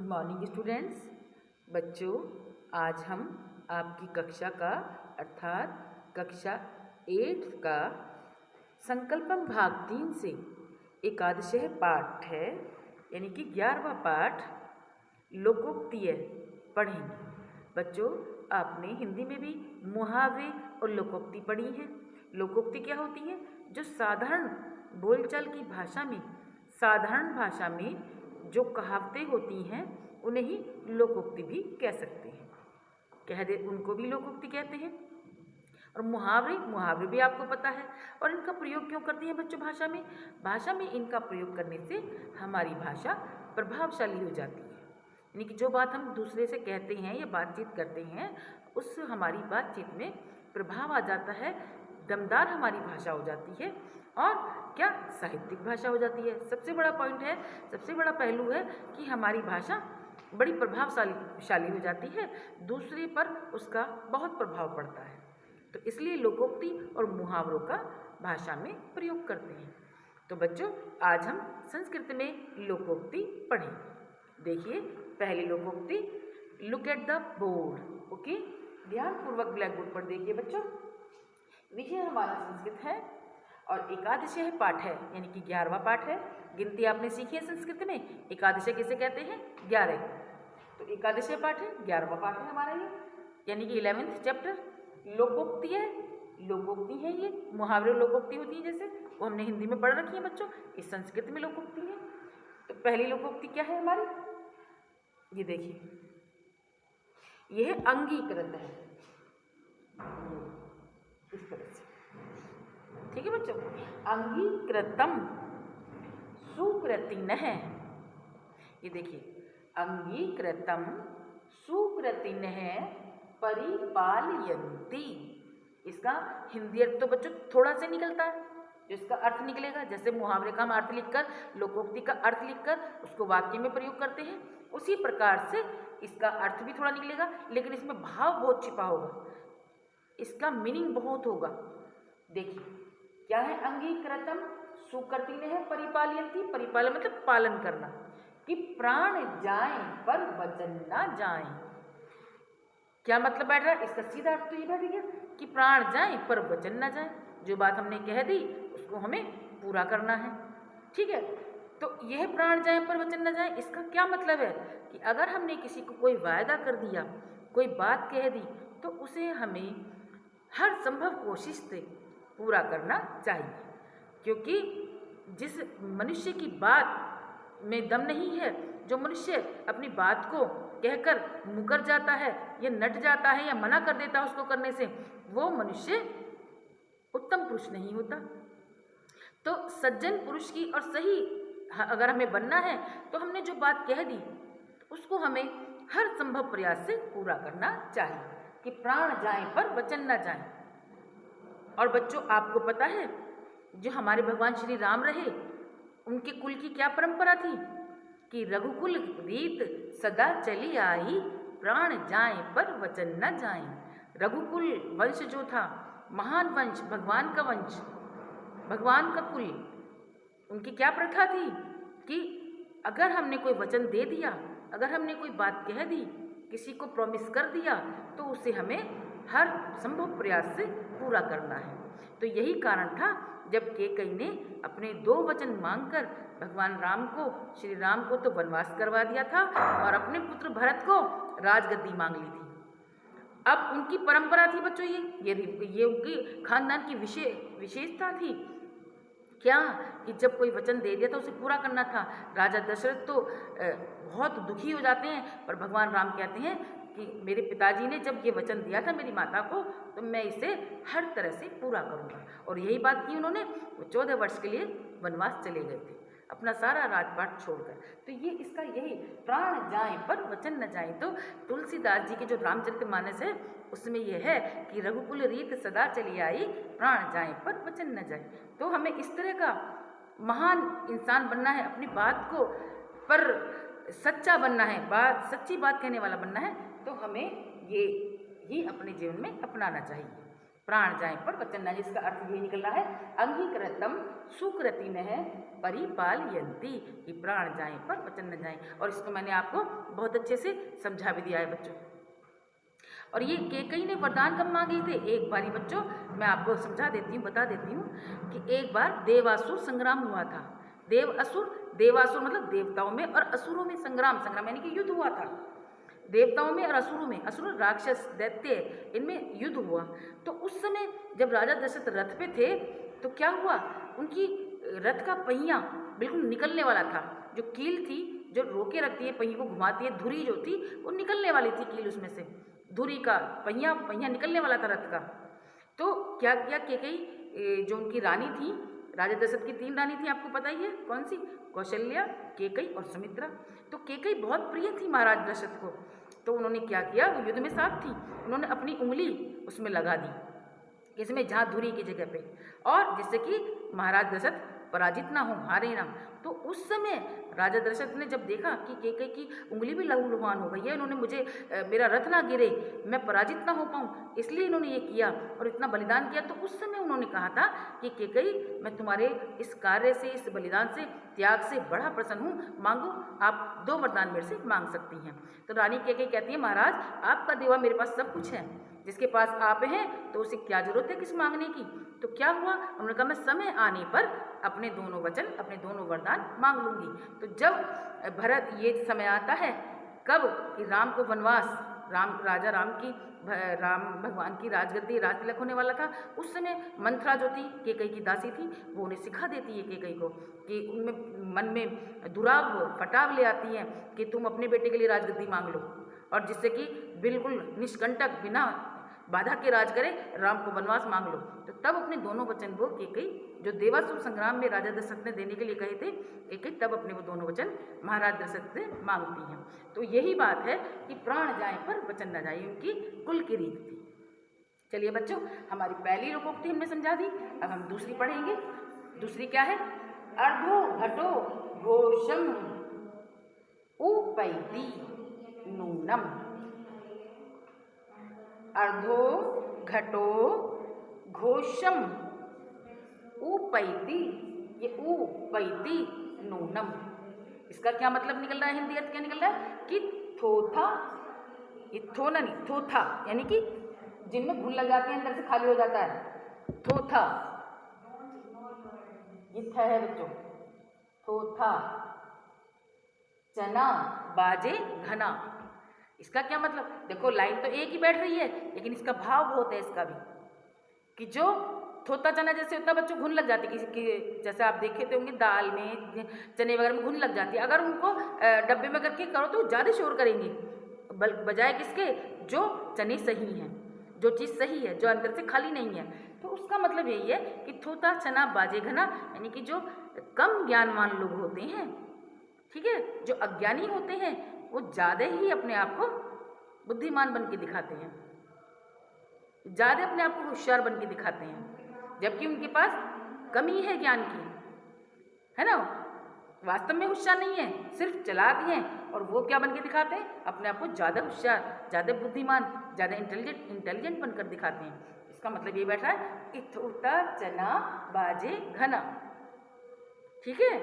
Good morning students. बच्चों, आज हम आपकी कक्षा का अर्थात कक्षा 8 का संकल्पम भाग 3 से एकादशः पाठ है, यानी कि 11वां पाठ लोकोक्तिय पढ़ेंगे। बच्चों, आपने हिंदी में भी मुहावरे और लोकोक्ति पढ़ी है। लोकोक्ति क्या होती है? जो साधारण बोलचाल की भाषा में, साधारण भाषा में जो कहावतें होती हैं उन्हें ही लोकोक्ति भी कह सकते हैं। कह दे उनको भी लोकोक्ति कहते हैं। और मुहावरे भी आपको पता है। और इनका प्रयोग क्यों करते हैं बच्चों भाषा में इनका प्रयोग करने से हमारी भाषा प्रभावशाली हो जाती है। यानी कि जो बात हम दूसरे से कहते हैं या बातचीत करते हैं, उस हमारी बातचीत में प्रभाव आ जाता है, दमदार हमारी भाषा हो जाती है और क्या साहित्यिक भाषा हो जाती है। सबसे बड़ा पॉइंट है, सबसे बड़ा पहलू है कि हमारी भाषा बड़ी प्रभावशाली हो जाती है, दूसरे पर उसका बहुत प्रभाव पड़ता है। तो इसलिए लोकोक्ति और मुहावरों का भाषा में प्रयोग करते हैं। तो बच्चों, आज हम संस्कृत में लोकोक्ति पढ़ेंगे। देखिए पहली लोकोक्ति, look at the board. Okay, ध्यानपूर्वक ब्लैक बोर्ड पर देखिए बच्चों। विषय हमारा संस्कृत है और एकादशः पाठ है, यानी कि 11वां पाठ है। गिनती आपने सीखी है संस्कृत में, एकादशः किसे कहते हैं? 11। तो एकादशः पाठ है, 11वां पाठ है हमारा ये, यानी कि 11th चैप्टर। लोकोक्ति है, लोकोक्ति है ये, मुहावरे लोकोक्ति होती है जैसे, वो हमने हिंदी में पढ़ रखी है बच्चों, इस संस्कृत में लोकोक्ति है। तो पहली लोकोक्ति क्या है हमारी? ये देखिए, यह अंगीकृत है इस तरह से। ठीक है बच्चों, अंगीकृतम सुकृतिनः। ये देखिए, अंगीकृतम सुकृतिनः परिपालयन्ति। इसका हिंदी अर्थ तो बच्चों थोड़ा सा निकलता है, जो इसका अर्थ निकलेगा, जैसे मुहावरे का हम अर्थ लिखकर, लोकोक्ति का अर्थ लिखकर उसको वाक्य में प्रयोग करते हैं, उसी प्रकार से इसका अर्थ भी थोड़ा निकलेगा, लेकिन इसमें भाव बहुत छिपा होगा, इसका मीनिंग बहुत होगा। देखिए क्या है? अंगीकृतम सुकृतिनः परिपालयन्ति। परिपालन मतलब पालन करना, कि प्राण जाए पर वचन ना जाए। क्या मतलब बैठ रहा है? इसका सीधा अर्थ तो ये बैठ गया कि प्राण जाए पर वचन ना जाए। जो बात हमने कह दी उसको हमें पूरा करना है। ठीक है, तो यह प्राण जाए पर वचन न जाए, इसका क्या मतलब है कि अगर हमने किसी को कोई वायदा कर दिया, कोई बात कह दी, तो उसे हमें हर संभव कोशिश से पूरा करना चाहिए। क्योंकि जिस मनुष्य की बात में दम नहीं है, जो मनुष्य अपनी बात को कहकर मुकर जाता है या नट जाता है या मना कर देता है उसको करने से, वो मनुष्य उत्तम पुरुष नहीं होता। तो सज्जन पुरुष की और सही अगर हमें बनना है, तो हमने जो बात कह दी उसको हमें हर संभव प्रयास से पूरा करना चाहिए, कि प्राण जाए पर वचन न जाए। और बच्चों, आपको पता है जो हमारे भगवान श्री राम रहे, उनके कुल की क्या परंपरा थी कि रघुकुल रीत सदा चली आई, प्राण जाए पर वचन न जाए। रघुकुल वंश जो था, महान वंश, भगवान का वंश, भगवान का कुल, उनकी क्या प्रथा थी कि अगर हमने कोई वचन दे दिया, अगर हमने कोई बात कह दी, किसी को प्रॉमिस कर दिया, तो उसे हमें हर संभव प्रयास से पूरा करना है। तो यही कारण था जब कैकेयी ने अपने 2 वचन मांगकर भगवान राम को, श्री राम को तो वनवास करवा दिया था और अपने पुत्र भरत को राजगद्दी मांग ली थी। अब उनकी परंपरा थी बच्चों, ये उनकी खानदान की विशेषता थी क्या, कि जब कोई वचन दे दिया तो उसे पूरा करना था। राजा दशरथ तो बहुत दुखी हो जाते हैं, पर भगवान राम कहते हैं कि मेरे पिताजी ने जब ये वचन दिया था मेरी माता को, तो मैं इसे हर तरह से पूरा करूँगा। और यही बात की उन्होंने। वो 14 वर्ष के लिए वनवास चले गए थे, अपना सारा राजपाट छोड़कर। तो ये इसका यही, प्राण जाए पर वचन न जाए। तो तुलसीदास जी के जो रामचरितमानस है उसमें यह है कि रघुकुल रीत सदा चली आई, प्राण जाए पर वचन न जाए। तो हमें इस तरह का महान इंसान बनना है, अपनी बात को पर सच्चा बनना है, सच्ची बात कहने वाला बनना है, तो हमें ये ही अपने जीवन में अपनाना चाहिए। प्राण जाए पर वचन न जाए, इसका अर्थ ये निकल रहा है अंगीकृतम सुकृति में है परिपालयन्ति, कि प्राण जाए पर वचन न जाए। और इसको मैंने आपको बहुत अच्छे से समझा भी दिया है बच्चों। और ये केकई ने वरदान कब मांगे थे? एक बारी बच्चों मैं आपको समझा देती हूँ, बता देती हूँ कि एक बार देवासुर संग्राम हुआ था। देवासुर मतलब देवताओं में और असुरों में संग्राम यानी कि युद्ध हुआ था। देवताओं में और असुरों में, असुर राक्षस दैत्य इनमें युद्ध हुआ। तो उस समय जब राजा दशरथ रथ पे थे तो क्या हुआ, उनकी रथ का पहिया बिल्कुल निकलने वाला था। जो कील थी जो रोके रखती है, पहिए को घुमाती है, धुरी जो थी वो निकलने वाली थी कील उसमें से, धुरी का पहिया निकलने वाला था रथ का। तो क्या किया केकई, जो उनकी रानी थी, राजा दशरथ की 3 रानी थी, आपको पता ही है कौन सी, कौशल्या, केकई और सुमित्रा। तो केकई बहुत प्रिय थी महाराज दशरथ को। तो उन्होंने क्या किया, वो युद्ध में साथ थी, उन्होंने अपनी उंगली उसमें लगा दी, इसमें जहाँ धुरी की जगह पे, और जिससे कि महाराज दशरथ पराजित ना हो, हारे ना। तो उस समय राजा दशरथ ने जब देखा कि केकई की उंगली भी लहूलुहान हो गई है, इन्होंने मुझे मेरा रथ ना गिरे, मैं पराजित ना हो पाऊँ, इसलिए इन्होंने ये किया और इतना बलिदान किया। तो उस समय उन्होंने कहा था कि केकई मैं तुम्हारे इस कार्य से, इस बलिदान से, त्याग से बड़ा प्रसन्न हूँ, मांगो, आप 2 वरदान मेरे से मांग सकती हैं। तो रानी केकई कहती है महाराज आपका देवा मेरे पास सब कुछ है, जिसके पास आप हैं तो उसे क्या जरूरत है किस मांगने की। तो क्या हुआ, उन्होंने कहा मैं समय आने पर अपने दोनों वचन, अपने दोनों वरदान मांग लूंगी। तो जब भरत ये समय आता है कब कि राम को वनवास, राजा राम भगवान की राजगद्दी, राज तिलक होने वाला था, उस समय मंथरा जो थी केकई की दासी थी, वो उन्हें सिखा देती है केकई को, कि उनमें मन में दुराव फटाव ले आती है कि तुम अपने बेटे के लिए राजगद्दी मांग लो, और जिससे कि बिल्कुल निष्कंटक बिना बाधा के राज करे, राम को वनवास मांग लो। तो तब अपने दोनों वचन वो केकई, जो देवासुर संग्राम में राजा दशरथ ने देने के लिए कहे थे, केकई तब अपने वो दोनों वचन महाराज दशरथ से मांगती हैं। तो यही बात है कि प्राण जाए पर वचन न जाए, उनकी कुल की रीत थी। चलिए बच्चों, हमारी पहली लोकोक्ति हमने समझा दी, अब हम दूसरी पढ़ेंगे। दूसरी क्या है, अर्धो घटो घोषम उपैति नूनम। अर्धो घटो घोषम उपैति, ये उपैति नूनम, इसका क्या मतलब निकल रहा है, हिंदी अर्थ क्या निकल रहा है कि थोथा, ये थोना नहीं, थोथा यानी कि जिनमें घुन लग जाती है, अंदर से खाली हो जाता है, थोथा, ये थ है बच्चों, थोथा, चना बाजे घना। इसका क्या मतलब, देखो लाइन तो एक ही बैठ रही है, लेकिन इसका भाव बहुत है इसका भी, कि जो थोता चना जैसे होता है बच्चों, घुन लग जाती है किसी की, जैसे आप देखे थे होंगे दाल में, चने वगैरह में घुन लग जाती है, अगर उनको डब्बे में करके करो तो ज़्यादा शोर करेंगे, बजाय किसके, जो चने सही हैं, जो चीज़ सही है, जो अंदर से खाली नहीं है। तो उसका मतलब यही है कि थोता चना बाजे घना, यानी कि जो कम ज्ञानवान लोग होते हैं, ठीक है, जो अज्ञानी होते हैं, वो ज़्यादा ही अपने आप को बुद्धिमान बन के दिखाते हैं, ज़्यादा अपने आप को होशियार बन के दिखाते हैं, जबकि उनके पास कमी है ज्ञान की, है ना, वास्तव में होशियार नहीं है, सिर्फ चालाक हैं, और वो क्या बन के दिखाते हैं, अपने आप को ज़्यादा होशियार, ज़्यादा बुद्धिमान, ज़्यादा इंटेलिजेंट बनकर दिखाते हैं। इसका मतलब ये बैठा है इथोता चना बाजे घना, ठीक है,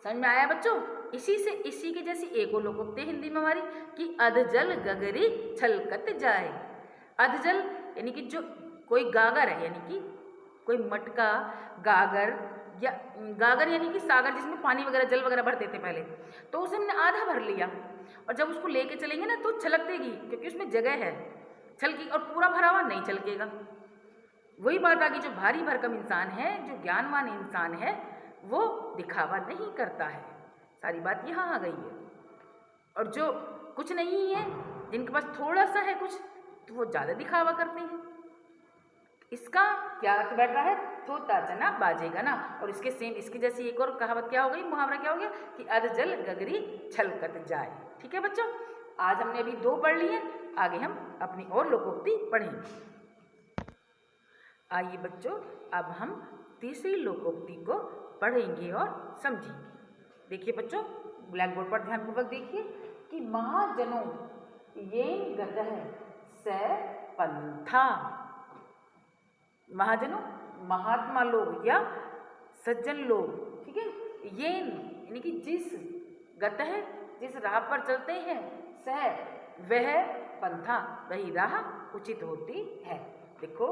समझ में आया बच्चों। इसी के जैसी एक और लोकोक्ति हिंदी में हमारी, कि अधजल गगरी छलकत जाए। अधजल यानी कि जो कोई गागर है, यानी कि कोई मटका, गागर, या गागर यानी कि सागर जिसमें पानी वगैरह, जल वगैरह भरते थे पहले, तो उसे हमने आधा भर लिया, और जब उसको लेके चलेंगे ना तो छलक देगी, क्योंकि उसमें जगह है, छलकी, और पूरा भरा हुआ नहीं छलकेगा। वही बात आ गई, जो भारी भरकम इंसान है, जो ज्ञानवान इंसान है, वो दिखावा नहीं करता है, सारी बात यहाँ आ गई है। और जो कुछ नहीं है, जिनके पास थोड़ा सा है कुछ, तो वो ज़्यादा दिखावा करते हैं। इसका क्या अर्थ बैठ रहा है, थोता चना बाजेगा ना। और इसके सेम, इसकी जैसी एक और कहावत क्या हो गई, मुहावरा क्या हो गया, कि अधजल गगरी छलकत जाए। ठीक है बच्चों, आज हमने अभी 2 पढ़ ली है, आगे हम अपनी और लोकोक्ति पढ़ेंगे। आइए बच्चों, अब हम तीसरी लोकोक्ति को पढ़ेंगे और समझेंगे। देखिए बच्चों, ब्लैक बोर्ड पर ध्यानपूर्वक देखिए कि महाजनों ये गतः स पंथा, महाजनों, महात्मा लोग या सज्जन लोग, ठीक है। ये यानी कि जिस गतः, जिस राह पर चलते हैं, सह वह पंथा, वही राह उचित होती है। देखो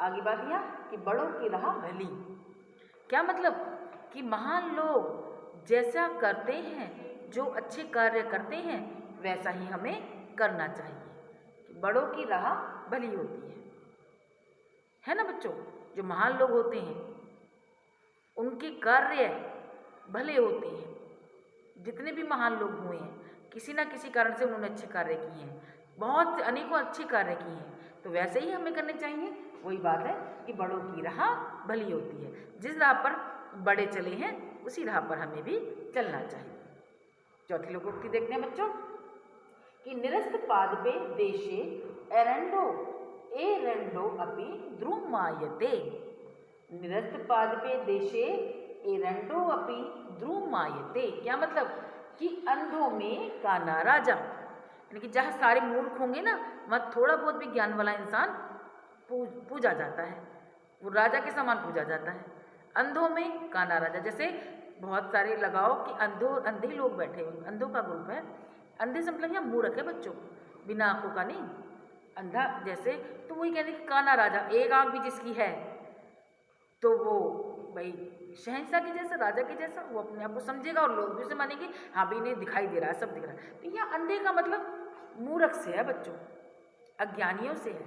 आगे बात यह कि बड़ों की राह भली, क्या मतलब कि महान लोग जैसा करते हैं, जो अच्छे कार्य करते हैं, वैसा ही हमें करना चाहिए। बड़ों की राह भली होती है ना बच्चों। जो महान लोग होते हैं उनके कार्य भले होते हैं। जितने भी महान लोग हुए हैं, किसी ना किसी कारण से उन्होंने अच्छे कार्य किए हैं, बहुत से अनेकों अच्छे कार्य किए हैं, तो वैसे ही हमें करने चाहिए। वही बात है कि बड़ों की राह भली होती है। जिस राह पर बड़े चले हैं उसी राह पर हमें भी चलना चाहिए। चौथी लोकोक्ति देखते हैं बच्चों कि निरस्त पादपे देशे एरेंडो अपि द्रुमायते। निरस्त पादपे देशे एरेंडो अपि द्रुमायते, क्या मतलब कि अंधों में काना राजा, यानी कि जहाँ सारे मूर्ख होंगे ना, वहाँ थोड़ा बहुत भी ज्ञान वाला इंसान पूजा जाता है, वो राजा के समान पूजा जाता है। अंधों में काना राजा, जैसे बहुत सारे लगाओ कि अंधे लोग बैठे हुए, अंधों का ग्रुप है। अंधे से मतलब यहाँ मूर्ख है बच्चों, बिना आंखों का नहीं, अंधा जैसे, तो वही कहने कि काना राजा, एक आंख भी जिसकी है तो वो भाई शहंशाह के जैसा, राजा के जैसा, वो अपने आप को समझेगा और लोग भी उसे मानेंगे, हाँ भाई इन्हें दिखाई दे रहा है, सब दिख रहा है। तो यहाँ अंधे का मतलब मूर्ख से है बच्चों, अज्ञानियों से है,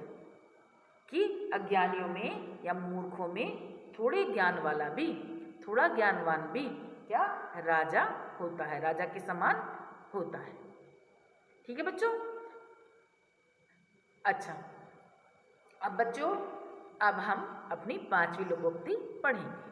कि अज्ञानियों में या मूर्खों में थोड़े ज्ञान वाला भी, थोड़ा ज्ञानवान भी क्या राजा होता है, राजा के समान होता है। ठीक है बच्चों। अच्छा, अब बच्चों अब हम अपनी 5वीं लोकोक्ति पढ़ेंगे।